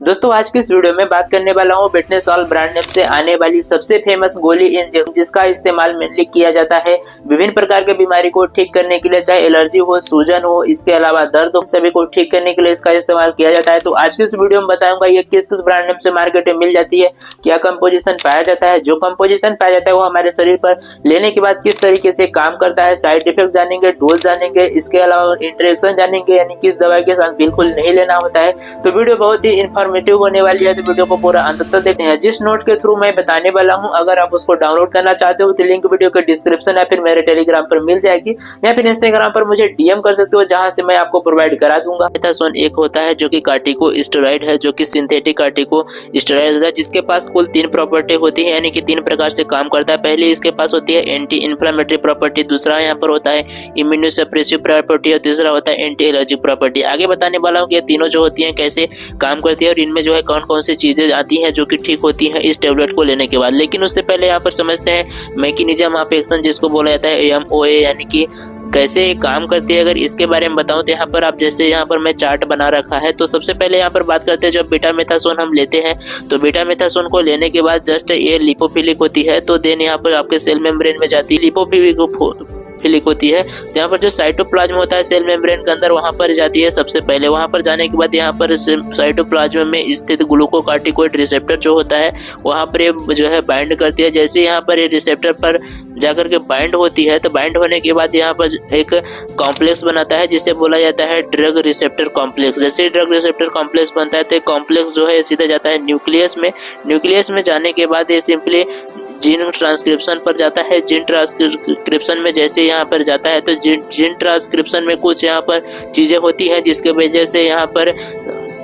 दोस्तों आज की इस वीडियो में बात करने वाला हूँ बेटनेसॉल ब्रांड नेम से आने वाली सबसे फेमस गोली इंजेक्शन जिसका इस्तेमाल मेनली किया जाता है विभिन्न प्रकार के बीमारी को ठीक करने के लिए, चाहे एलर्जी हो, सूजन हो, इसके अलावा दर्द हो, सभी को ठीक करने के लिए इसका इस्तेमाल किया जाता है। तो आज की इस वीडियो में बताऊंगा ये किस किस ब्रांड नेम से मार्केट में मिल जाती है, क्या कंपोजिशन पाया जाता है, जो कंपोजिशन पाया जाता है वो हमारे शरीर पर लेने के बाद किस तरीके से काम करता है, साइड इफेक्ट जानेंगे, डोज जानेंगे, इसके अलावा इंटरेक्शन जानेंगे, यानी किस दवाई के साथ बिल्कुल नहीं लेना होता है। तो वीडियो बहुत ही इन्फॉर्मेटिव होने वाली है, तो वीडियो को पूरा अंत तक देखते हैं। जिस नोट के थ्रू मैं बताने वाला हूं, अगर आप उसको डाउनलोड करना चाहते हो तो लिंक वीडियो के डिस्क्रिप्शन या फिर मेरे टेलीग्राम पर मिल जाएगी, या फिर इंस्टाग्राम पर मुझे डीएम कर सकते हो, जहां से मैं आपको प्रोवाइड करा दूंगा। मेथासोन एक होता है जो कि कार्टिकोस्टेरॉइड है, जो कि सिंथेटिक कार्टिकोस्टेरॉइड होता है, जिसके पास कुल 3 प्रॉपर्टी होती है, यानी कि 3 प्रकार से काम करता है। पहले इसके पास होती है एंटी इन्फ्लेमेटरी प्रॉपर्टी, दूसरा यहाँ पर होता है इम्यूनोसप्रेसिव प्रॉपर्टी और तीसरा होता है एंटी एलर्जिक प्रॉपर्टी। आगे बताने वाला हूँ कि ये तीनों जो होती है कैसे काम करती है और इनमें जो है कौन कौन सी चीजें आती हैं जो कि ठीक होती हैं इस टेबलेट को लेने के बाद। लेकिन उससे पहले यहाँ पर समझते हैं मैकेनिज्म ऑफ एक्शन, जिसको बोला जाता है एमओए, यानी कि कैसे काम करती है। अगर इसके बारे में बताऊं तो यहाँ पर आप जैसे यहाँ पर मैं चार्ट बना रखा है, तो सबसे पहले यहाँ पर बात करते हैं जब बीटामेथासोन हम लेते हैं, तो बीटामेथासोन को लेने के बाद जस्ट ये लिपोफिलिक होती है, तो देन यहाँ पर आपके सेल मेम्ब्रेन में जाती है, लिपोफिलिक होती है। तो यहाँ पर जो साइटोप्लाज्म होता है सेल मेम्ब्रेन के अंदर, वहां पर जाती है सबसे पहले। वहां पर जाने के बाद यहाँ पर साइटोप्लाज्म में स्थित ग्लूकोकार्टिकोइड रिसेप्टर जो होता है वहां पर ये जो है बाइंड करती है। जैसे यहाँ पर ये रिसेप्टर पर जाकर के बाइंड होती है, तो बाइंड होने के बाद यहाँ पर एक कॉम्प्लेक्स बनाता है जिसे बोला जाता है ड्रग रिसेप्टर कॉम्प्लेक्स। जैसे ड्रग रिसेप्टर कॉम्प्लेक्स बनता है तो कॉम्प्लेक्स जो है सीधा जाता है न्यूक्लियस में। न्यूक्लियस में जाने के बाद ये सिंपली जीन ट्रांसक्रिप्शन पर जाता है। जीन ट्रांसक्रिप्शन में जैसे यहाँ पर जाता है तो जीन ट्रांसक्रिप्शन में कुछ यहाँ पर चीजें होती हैं जिसके वजह से यहाँ पर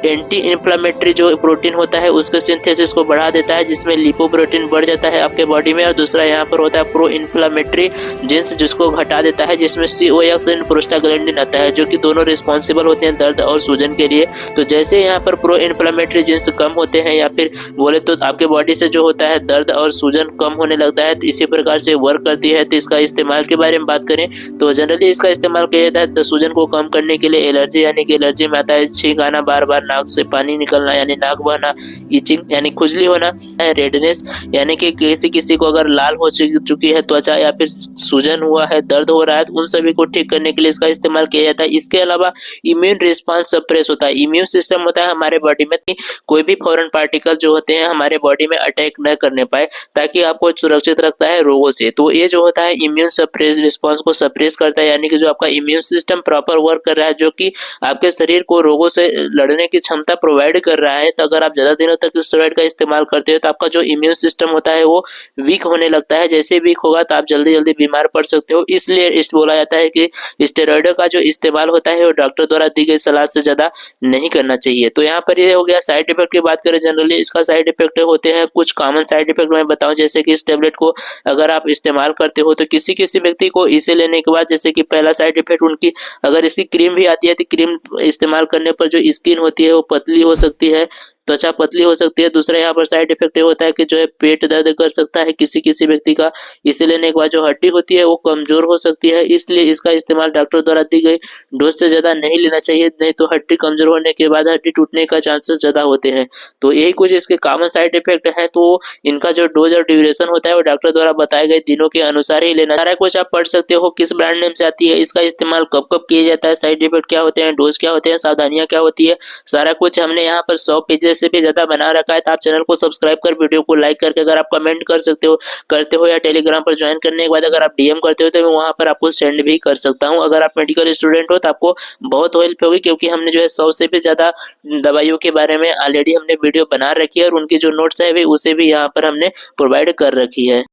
एंटी इन्फ्लेमेटरी जो प्रोटीन होता है उसके सिंथेसिस को बढ़ा देता है, जिसमें लिपोप्रोटीन बढ़ जाता है आपके बॉडी में। और दूसरा यहाँ पर होता है प्रो इन्फ्लेमेटरी जीन्स, जिसको घटा देता है, जिसमें COX एंड प्रोस्टाग्लैंडिन आता है, जो कि दोनों रिस्पॉन्सिबल होते हैं दर्द और सूजन के लिए। तो जैसे यहाँ पर प्रो इन्फ्लेमेटरी जीन्स कम होते हैं या फिर बोले तो आपके बॉडी से जो होता है दर्द और सूजन कम होने लगता है, तो इसी प्रकार से वर्क करती है। तो इसका इस्तेमाल के बारे में बात करें तो जनरली इसका इस्तेमाल किया जाता है सूजन को कम करने के लिए। एलर्जी, यानी कि एलर्जी में आता है छींक आना, बार बार नाक से पानी निकलना यानी नाक बहना, इचिंग यानी खुजली होना, रेडनेस यानी कि किसी को अगर लाल हो चुकी है त्वचा या फिर सूजन हुआ है, दर्द हो रहा है, तो उन सभी को ठीक करने के लिए इसका इस्तेमाल किया जाता है। इसके अलावा इम्यून रिस्पांस सप्रेस होता है। इम्यून सिस्टम होता है हमारे बॉडी में कि कोई भी फॉरेन पार्टिकल जो होते हैं हमारे बॉडी में अटैक न करने पाए, ताकि आपको सुरक्षित रखता है रोगों से। तो ये जो होता है इम्यून सप्रेस रिस्पांस को सप्रेस करता है, यानी कि जो आपका इम्यून सिस्टम प्रॉपर वर्क कर रहा है, जो कि आपके शरीर को रोगों से लड़ने की क्षमता प्रोवाइड कर रहा है। तो अगर आप ज्यादा दिनों तक स्टेरॉइड का इस्तेमाल करते हो तो आपका जो इम्यून सिस्टम होता है वो वीक होने लगता है। जैसे वीक होगा तो आप जल्दी जल्दी बीमार पड़ सकते हो। इसलिए बोला जाता है कि स्टेरॉइड का जो इस्तेमाल होता है वो डॉक्टर द्वारा दी गई सलाह से ज्यादा नहीं करना चाहिए। तो यहाँ पर ये हो गया साइड इफेक्ट की बात करें। जनरली इसका साइड इफेक्ट होते हैं, कुछ कॉमन साइड इफेक्ट मैं बताऊं, जैसे कि इस टेबलेट को अगर आप इस्तेमाल करते हो तो किसी किसी व्यक्ति को इसे लेने के बाद, जैसे कि पहला साइड इफेक्ट उनकी अगर इसकी क्रीम भी आती है तो क्रीम इस्तेमाल करने पर जो स्किन होती है वो पतली हो सकती है, त्वचा पतली हो सकती है। दूसरा यहाँ पर साइड इफेक्ट ये होता है कि जो है पेट दर्द कर सकता है किसी किसी व्यक्ति का। इसे लेने के बाद जो हड्डी होती है वो कमजोर हो सकती है, इसलिए इसका इस्तेमाल डॉक्टर द्वारा दी गई डोज से ज्यादा नहीं लेना चाहिए, नहीं तो हड्डी कमजोर होने के बाद हड्डी टूटने का चांसेस ज्यादा होते हैं। तो यही कुछ इसके कॉमन साइड इफेक्ट है। तो इनका जो डोज और ड्यूरेशन होता है वो डॉक्टर द्वारा बताए गए दिनों के अनुसार ही लेना। सारा कुछ आप पढ़ सकते हो, किस ब्रांड नेम से आती है, इसका इस्तेमाल कब कब किया जाता है, साइड इफेक्ट क्या होते हैं, डोज क्या होते हैं, सावधानियां क्या होती है, सारा कुछ हमने यहाँ पर 100 पेजेस से भी ज्यादा बना रखा है। तो आप चैनल को सब्सक्राइब कर वीडियो को लाइक करके अगर आप कमेंट करते हो या टेलीग्राम पर ज्वाइन करने के बाद अगर आप डीएम करते हो तो मैं वहां पर आपको सेंड भी कर सकता हूं। अगर आप मेडिकल स्टूडेंट हो तो आपको बहुत हेल्प होगी, क्योंकि हमने जो है 100 से भी ज्यादा दवाइयों के बारे में ऑलरेडी हमने वीडियो बना रखी है और उनकी जो नोट्स है उसे भी यहाँ पर हमने प्रोवाइड कर रखी है।